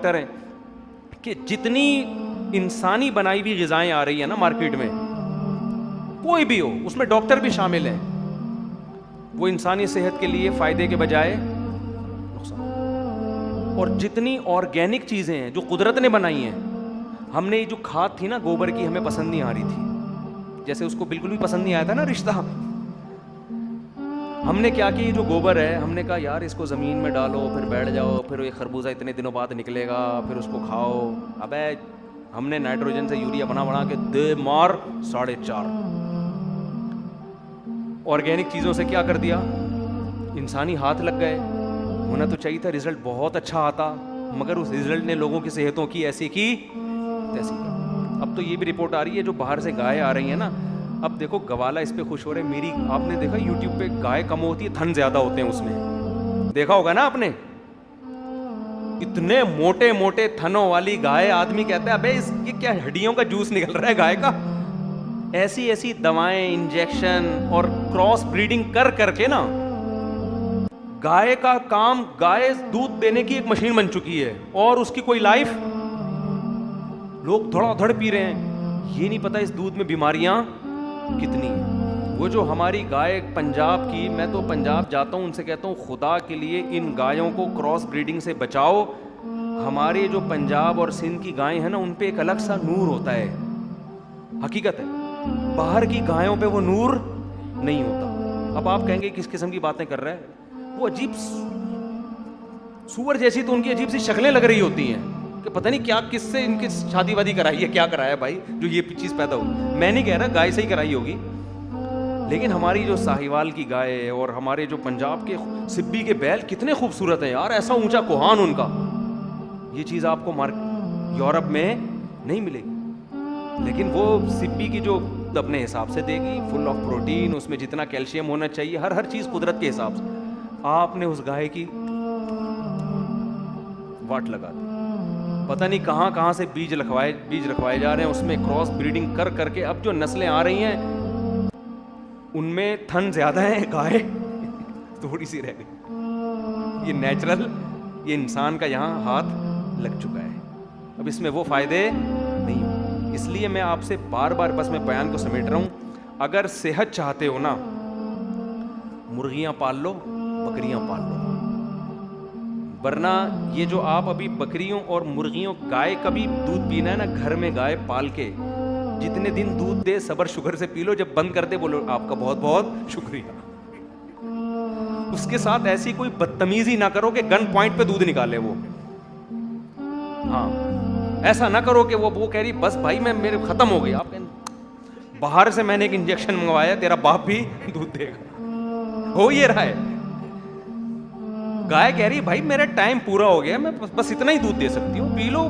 Doctor ہیں کہ جتنی انسانی بنائی ہوئی غذائیں آ رہی ہیں نا مارکیٹ میں، کوئی بھی ہو، اس میں ڈاکٹر بھی شامل ہیں، وہ انسانی صحت کے لیے فائدے کے بجائے نقصان۔ اور جتنی آرگینک چیزیں ہیں جو قدرت نے بنائی ہیں، ہم نے جو کھاد تھی نا گوبر کی، ہمیں پسند نہیں آ رہی تھی، جیسے اس کو بالکل بھی پسند نہیں آیا تھا نا رشتہ، ہم نے کیا کہ یہ جو گوبر ہے، ہم نے کہا یار اس کو زمین میں ڈالو، پھر بیٹھ جاؤ، پھر یہ خربوزہ اتنے دنوں بعد نکلے گا، پھر اس کو کھاؤ۔ ابے ہم نے نائٹروجن سے یوریا بنا کے دے مار 4.5۔ آرگینک چیزوں سے کیا کر دیا، انسانی ہاتھ لگ گئے، ہونا تو چاہیے تھا رزلٹ بہت اچھا آتا، مگر اس رزلٹ نے لوگوں کی صحتوں کی ایسی کی تیسی کی۔ اب تو یہ بھی رپورٹ آ رہی ہے جو باہر سے گائے آ رہی ہیں نا، اب دیکھو گوالا اس پہ خوش ہو رہے ہیں، میری آپ نے دیکھا یوٹیوب پہ گائے کم ہوتی ہے، تھن زیادہ ہوتے ہیں اس میں، دیکھا ہوگا نا آپ نے، اتنے موٹے موٹے تھنوں والی گائے، آدمی کہتا ہے ابے اس کی کیا ہڈیوں کا جوس نکل رہا ہے گائے کا۔ ایسی ایسی دوائیں، انجیکشن اور کراس بریڈنگ کر کر کے نا گائے کا کام، گائے دودھ دینے کی ایک مشین بن چکی ہے اور اس کی کوئی لائف، لوگ دھڑا دھڑ پی رہے ہیں، یہ نہیں پتا اس دودھ میں بیماریاں کتنی ہیں۔ وہ جو ہماری گائے پنجاب کی، میں تو پنجاب جاتا ہوں ان سے کہتا ہوں خدا کے لیے ان گایوں کو کراس بریڈنگ سے بچاؤ، ہمارے جو پنجاب اور سندھ کی گائیں ہیں نا ان پہ ایک الگ سا نور ہوتا ہے، حقیقت ہے، باہر کی گایوں پہ وہ نور نہیں ہوتا۔ اب آپ کہیں گے کس قسم کی باتیں کر رہے ہیں، وہ عجیب سور جیسی تو ان کی عجیب سی شکلیں لگ رہی ہوتی ہیں کہ پتہ نہیں کیا کس سے ان کی شادی وادی کرائی ہے، کیا کرایا بھائی جو یہ چیز پیدا ہوئی۔ میں نہیں کہہ رہا گائے سے ہی کرائی ہوگی، لیکن ہماری جو ساہیوال کی گائے اور ہمارے جو پنجاب کے سبی کے بیل کتنے خوبصورت ہیں یار، ایسا اونچا کوہان ان کا، یہ چیز آپ کو یورپ میں نہیں ملے گی۔ لیکن وہ سبی کی جو اپنے حساب سے دے گی، فل آف پروٹین، اس میں جتنا کیلشیم ہونا چاہیے، ہر چیز قدرت کے حساب سے۔ آپ نے اس گائے کی واٹ لگا دی، پتہ نہیں کہاں کہاں سے بیج رکھوائے جا رہے ہیں، اس میں کراس بریڈنگ کر کر کے اب جو نسلیں آ رہی ہیں ان میں تھن زیادہ ہیں، گائے تھوڑی سی رہ گئی۔ یہ نیچرل، یہ انسان کا یہاں ہاتھ لگ چکا ہے، اب اس میں وہ فائدے نہیں ہیں۔ اس لیے میں آپ سے بار بار بس میں بیان کو سمیٹ رہا ہوں، اگر صحت چاہتے ہو نا، مرغیاں پال لو، بکریاں پال لو، ورنہ یہ جو آپ ابھی بکریوں اور مرغیوں، گائے کا بھی دودھ پینا ہے نا، گھر میں گائے پال کے جتنے دن دودھ دے صبر شکر سے پی لو، جب بند کر دے بولو آپ کا بہت بہت شکریہ۔ اس کے ساتھ ایسی کوئی بدتمیزی نہ کرو کہ گن پوائنٹ پہ دودھ نکالے وہ، ہاں ایسا نہ کرو کہ وہ کہہ رہی بس بھائی میں میرے ختم ہو گئی، آپ کہیں باہر سے میں نے ایک انجیکشن منگوایا، تیرا باپ بھی دودھ دے گا، ہو یہ رہا ہے۔ گائے کہہ رہی بھائی میرا ٹائم پورا ہو گیا، میں بس اتنا ہی دودھ دے سکتی ہوں، پی لو،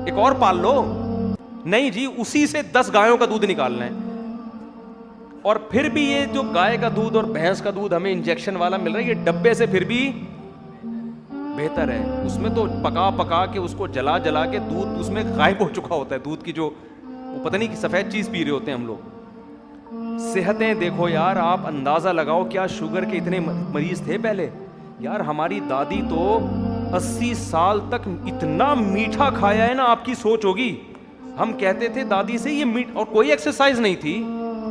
ایک اور پال لو۔ نہیں جی، اسی سے 10 گایوں کا دودھ نکالنا ہے، اور پھر بھی یہ جو گائے کا دودھ اور بھینس کا دودھ ہمیں انجیکشن والا مل رہا ہے، یہ ڈبے سے پھر بھی بہتر ہے۔ اس میں تو پکا کے اس کو جلا کے دودھ اس میں غائب ہو چکا ہوتا ہے، دودھ کی جو وہ پتہ نہیں کہ سفید چیز پی رہے ہوتے ہیں ہم لوگ۔ صحتیں دیکھو یار، آپ اندازہ لگاؤ کیا شوگر کے اتنے مریض تھے پہلے یار، ہماری دادی تو 80 سال تک اتنا میٹھا کھایا ہے نا، آپ کی سوچ ہوگی، ہم کہتے تھے دادی سے یہ میٹ، اور کوئی ایکسرسائز نہیں تھی،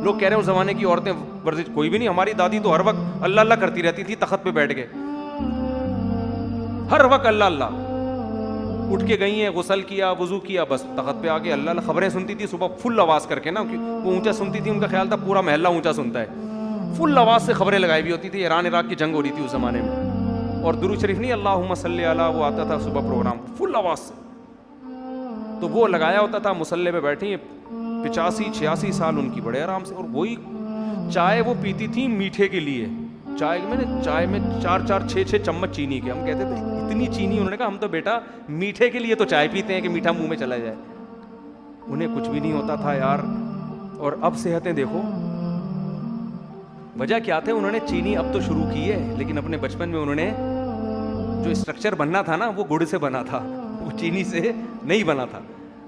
لوگ کہہ رہے ہیں اس زمانے کی عورتیں ورزش کوئی بھی نہیں، ہماری دادی تو ہر وقت اللہ اللہ کرتی رہتی تھی تخت پہ بیٹھ کے، ہر وقت اللہ اللہ، اٹھ کے گئی ہیں، غسل کیا، وضو کیا، بس تخت پہ آ کے اللہ اللہ، خبریں سنتی تھی صبح فل آواز کر کے نا، وہ اونچا سنتی تھی، ان کا خیال تھا پورا محلہ اونچا سنتا ہے، فل آواز سے خبریں لگائی ہوئی ہوتی تھی، ایران عراق کی جنگ ہو رہی تھی اس زمانے میں، اور درود شریف نہیں اللہم صلی علی، وہ آتا تھا صبح پروگرام فل آواز سے، تو وہ لگایا ہوتا تھا، مصلی پہ بیٹھی 85-86 سال ان کی، بڑے آرام سے، اور وہی چائے وہ پیتی تھی میٹھے کے لیے، چائے میں 4-6 چمچ چینی کے، ہم کہتے تھے اتنی چینی، انہوں نے کہا ہم تو بیٹا میٹھے کے لیے تو چائے پیتے ہیں کہ میٹھا منہ میں چلا جائے، انہیں کچھ بھی نہیں ہوتا تھا یار۔ اور اب صحتیں دیکھو، وجہ کیا تھے، انہوں نے چینی اب تو شروع کی ہے، لیکن اپنے بچپن میں انہوں نے جو اسٹرکچر بننا تھا نا وہ گڑ سے بنا تھا، وہ چینی سے نہیں بنا تھا۔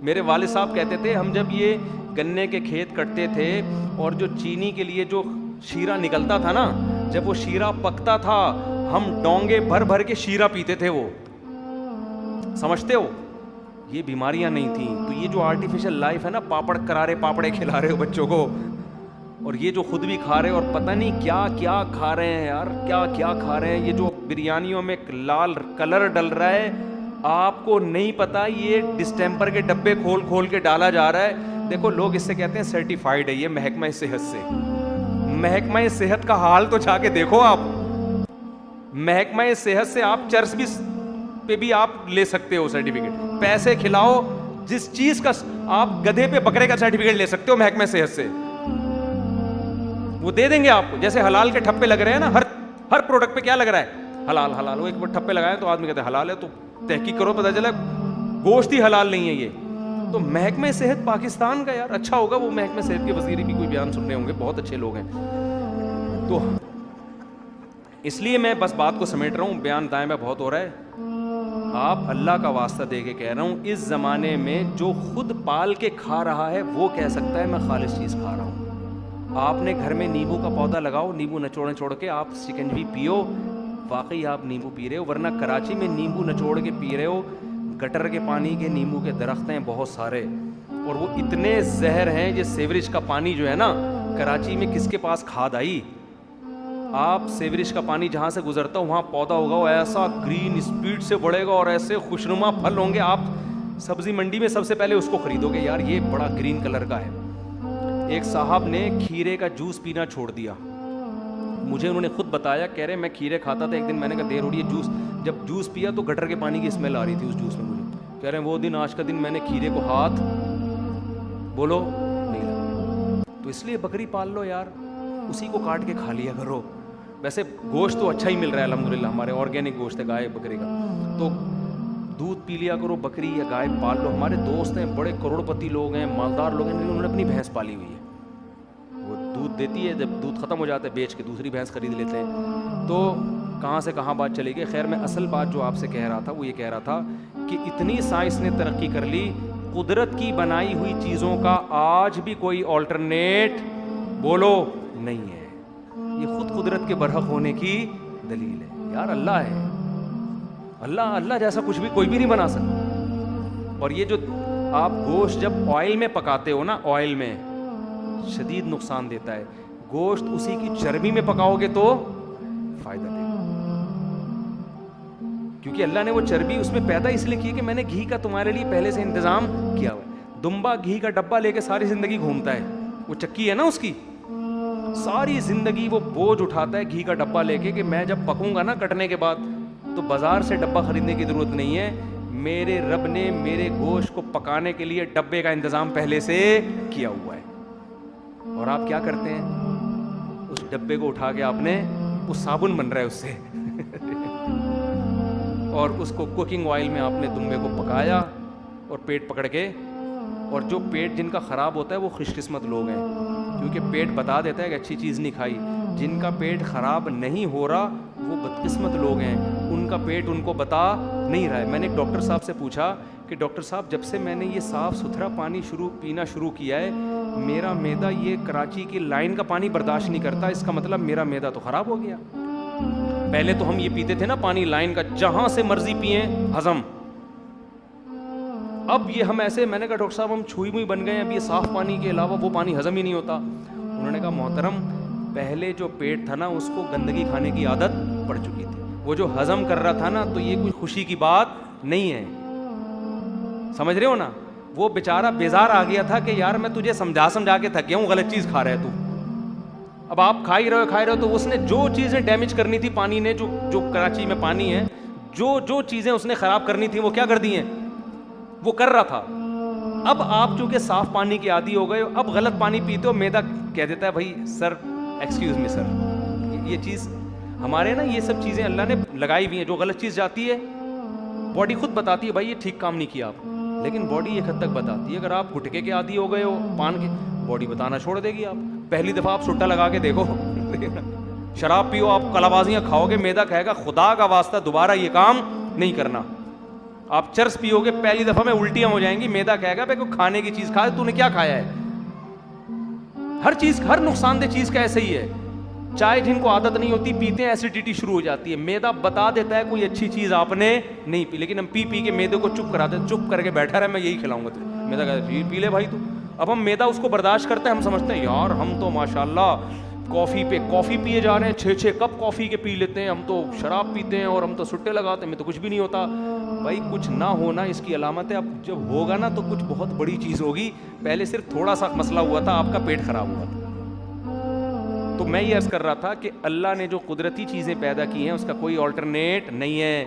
میرے والد صاحب کہتے تھے ہم جب یہ گنے کے کھیت کٹتے تھے اور جو چینی کے لیے جو شیرہ نکلتا تھا نا، جب وہ شیرہ پکتا تھا ہم ڈونگے بھر بھر کے شیرہ پیتے تھے، وہ سمجھتے ہو یہ بیماریاں نہیں تھیں. تو یہ جو آرٹیفیشل لائف ہے نا, پاپڑ کرارے پاپڑے کھلا رہے ہو بچوں کو, اور یہ جو خود بھی کھا رہے ہیں اور پتہ نہیں کیا کیا کھا رہے ہیں یار, کیا کیا کھا رہے ہیں. یہ جو بریانیوں میں لال کلر ڈل رہا ہے, آپ کو نہیں پتا یہ ڈسٹیمپر کے ڈبے کھول کھول کے ڈالا جا رہا ہے. دیکھو لوگ اس سے کہتے ہیں سرٹیفائیڈ ہے, یہ محکمہ صحت سے. محکمہ صحت کا حال تو جا کے دیکھو آپ. محکمہ صحت سے آپ چرس بھی پہ بھی آپ لے سکتے ہو سرٹیفکیٹ. پیسے کھلاؤ, جس چیز کا آپ گدھے پہ بکرے کا سرٹیفکیٹ لے سکتے ہو محکمہ صحت سے, وہ دے دیں گے آپ کو. جیسے حلال کے ٹھپے لگ رہے ہیں نا, ہر پروڈکٹ پہ کیا لگ رہا ہے, حلال حلال. وہ ایک بار ٹھپے لگائے تو آدمی کہتے ہیں حلال ہے, تو تحقیق کرو پتہ چلا گوشت ہی حلال نہیں ہے یہ. تو محکمہ صحت پاکستان کا یار اچھا ہوگا, وہ محکمہ صحت کے وزیر بھی کوئی بیان سن رہے ہوں گے, بہت اچھے لوگ ہیں. تو اس لیے میں بس بات کو سمیٹ رہا ہوں, بیان دائیں میں بہت ہو رہا ہے. آپ اللہ کا واسطہ دے کے کہہ رہا ہوں, اس زمانے میں جو خود پال کے کھا رہا ہے وہ کہہ سکتا ہے میں خالص چیز کھا رہا ہوں. آپ نے گھر میں نیمبو کا پودا لگاؤ, نیمبو نچوڑ کے آپ شکنجی پیو, واقعی آپ نیمبو پی رہے ہو. ورنہ کراچی میں نیمبو نچوڑ کے پی رہے ہو, گٹر کے پانی کے نیمبو کے درخت ہیں بہت سارے, اور وہ اتنے زہر ہیں. یہ سیوریج کا پانی جو ہے نا, کراچی میں کس کے پاس کھاد آئی. آپ سیوریج کا پانی جہاں سے گزرتا ہو وہاں پودا ہوگا, وہ ایسا گرین اسپیڈ سے بڑھے گا اور ایسے خوشنما پھل ہوں گے. آپ سبزی منڈی میں سب سے پہلے اس کو خریدو گے, یار یہ بڑا گرین کلر کا ہے. ایک صاحب نے کھیرے کا جوس پینا چھوڑ دیا, مجھے انہوں نے خود بتایا, کہہ رہے میں کھیرے کھاتا تھا, ایک دن میں نے کہا دیر ہو رہی ہے جوس, جب جوس پیا تو گٹر کے پانی کی اسمیل آ رہی تھی اس جوس میں مجھے. کہہ رہے ہیں وہ دن آج کا دن میں نے کھیرے کو ہاتھ بولو نہیں لگا. تو اس لیے بکری پال لو یار, اسی کو کاٹ کے کھا لیا کرو. ویسے گوشت تو اچھا ہی مل رہا ہے الحمدللہ, ہمارے آرگینک گوشت ہے گائے بکرے کا, تو دودھ پی لیا کرو, بکری یا گائے پال لو. ہمارے دوست ہیں بڑے کروڑ پتی لوگ ہیں, مالدار لوگ ہیں, انہوں نے اپنی بھینس پالی ہوئی ہے. وہ دودھ دیتی ہے, جب دودھ ختم ہو جاتا ہے بیچ کے دوسری بھینس خرید لیتے ہیں. تو کہاں سے کہاں بات چلی گئی. خیر میں اصل بات جو آپ سے کہہ رہا تھا وہ یہ کہہ رہا تھا کہ اتنی سائنس نے ترقی کر لی, قدرت کی بنائی ہوئی چیزوں کا آج بھی کوئی آلٹرنیٹ بولو نہیں ہے. یہ خود قدرت کے برحق ہونے کی دلیل ہے. یار اللہ ہے, اللہ جیسا کچھ بھی کوئی بھی نہیں بنا سکتا. اور یہ جو آپ گوشت جب آئل میں پکاتے ہو نا, آئل میں شدید نقصان دیتا ہے. گوشت اسی کی چربی میں پکاؤ گے تو فائدہ دے گا, کیونکہ اللہ نے وہ چربی اس میں پیدا اس لیے کی کہ میں نے گھی کا تمہارے لیے پہلے سے انتظام کیا ہوا ہے. دمبا گھی کا ڈبہ لے کے ساری زندگی گھومتا ہے, وہ چکی ہے نا اس کی, ساری زندگی وہ بوجھ اٹھاتا ہے گھی کا ڈبہ لے کے کہ میں جب پکوں گا نا کٹنے کے بعد تو بازار سے ڈبہ خریدنے کی ضرورت نہیں ہے, میرے رب نے میرے گوشت کو پکانے کے لیے ڈبے کا انتظام پہلے سے کیا ہوا ہے. اور آپ کیا کرتے ہیں, اس ڈبے کو اٹھا کے آپ نے, وہ صابن بن رہا ہے اس سے اور اس کو کوکنگ آئل میں آپ نے دمبے کو پکایا اور پیٹ پکڑ کے. اور جو پیٹ جن کا خراب ہوتا ہے وہ خوش قسمت لوگ ہیں, کیونکہ پیٹ بتا دیتا ہے کہ اچھی چیز نہیں کھائی. جن کا پیٹ خراب نہیں ہو رہا وہ بدقسمت لوگ ہیں, ان کا پیٹ ان کو بتا نہیں رہا ہے. میں نے ایک ڈاکٹر صاحب سے پوچھا کہ ڈاکٹر صاحب جب سے میں نے یہ صاف ستھرا پانی پینا شروع کیا ہے, میرا معدہ یہ کراچی کی لائن کا پانی برداشت نہیں کرتا, اس کا مطلب میرا معدہ تو خراب ہو گیا. پہلے تو ہم یہ پیتے تھے نا پانی لائن کا, جہاں سے مرضی پئیں ہضم. اب یہ ہم ایسے, میں نے کہا ڈاکٹر صاحب ہم چھوئی موئی بن گئے ہیں, اب یہ صاف پانی کے علاوہ وہ پانی ہضم ہی نہیں ہوتا. انہوں نے کہا محترم پہلے جو پیٹ تھا نا اس کو گندگی کھانے کی عادت پڑ چکی تھی, وہ جو ہضم کر رہا تھا نا تو یہ کوئی خوشی کی بات نہیں ہے, سمجھ رہے ہو نا. وہ بیچارہ بیزار آ گیا تھا کہ یار میں تجھے سمجھا کے تھک گیا ہوں, غلط چیز کھا رہا ہے تو. اب آپ کھا ہی رہے ہو تو اس نے جو چیزیں ڈیمیج کرنی تھی پانی نے, جو کراچی میں پانی ہے, جو چیزیں اس نے خراب کرنی تھی وہ کیا کر دی ہیں, وہ کر رہا تھا. اب آپ چونکہ صاف پانی کے عادی ہو گئے, اب غلط پانی پیتے ہو, معدہ کہہ دیتا ہے بھائی سر ایکسکیوز می سر, یہ چیز ہمارے نا یہ سب چیزیں اللہ نے لگائی ہوئی ہیں. جو غلط چیز جاتی ہے باڈی خود بتاتی ہے بھائی یہ ٹھیک کام نہیں کیا آپ, لیکن باڈی ایک حد تک بتاتی ہے. اگر آپ گٹکے کے عادی ہو گئے ہو پان کے, باڈی بتانا چھوڑ دے گی. آپ پہلی دفعہ آپ سٹا لگا کے دیکھو, شراب پیو, آپ کلابازیاں کھاؤ گے, معدہ کہے گا خدا کا واسطہ دوبارہ یہ کام نہیں کرنا. آپ چرس پیو گے, پہلی دفعہ میں الٹیاں ہو جائیں گی, معدہ کہے گا بھائی کوئی کھانے کی چیز کھا, تو نے کیا کھایا ہے. ہر چیز, ہر نقصان دہ چیز کا ایسے ہی ہے. چائے جن کو عادت نہیں ہوتی پیتے ہیں ایسیڈیٹی شروع ہو جاتی ہے. میدا بتا دیتا ہے کوئی اچھی چیز آپ نے نہیں پی, لیکن ہم پی پی کے میدے کو چپ کراتے ہیں, چپ کر کے بیٹھا رہے میں یہی کھلاؤں گا تجھے. میدا کہتا ہے پی لے بھائی تو. اب ہم میدا اس کو برداشت کرتے ہیں, ہم سمجھتے ہیں یار ہم تو ماشاءاللہ کافی پہ کافی پیے جا رہے ہیں, 6 کپ کافی کے پی لیتے ہیں, ہم تو شراب پیتے ہیں اور ہم تو سٹے لگاتے ہیں, ہمیں تو کچھ بھی نہیں ہوتا. بھائی کچھ نہ ہونا اس کی علامت ہے, اب جب ہوگا نا تو کچھ بہت بڑی چیز ہوگی. پہلے صرف تھوڑا سا مسئلہ ہوا تھا, آپ کا پیٹ خراب ہوا تھا. تو میں یہ عرض کر رہا تھا کہ اللہ نے جو قدرتی چیزیں پیدا کی ہیں اس کا کوئی آلٹرنیٹ نہیں ہے.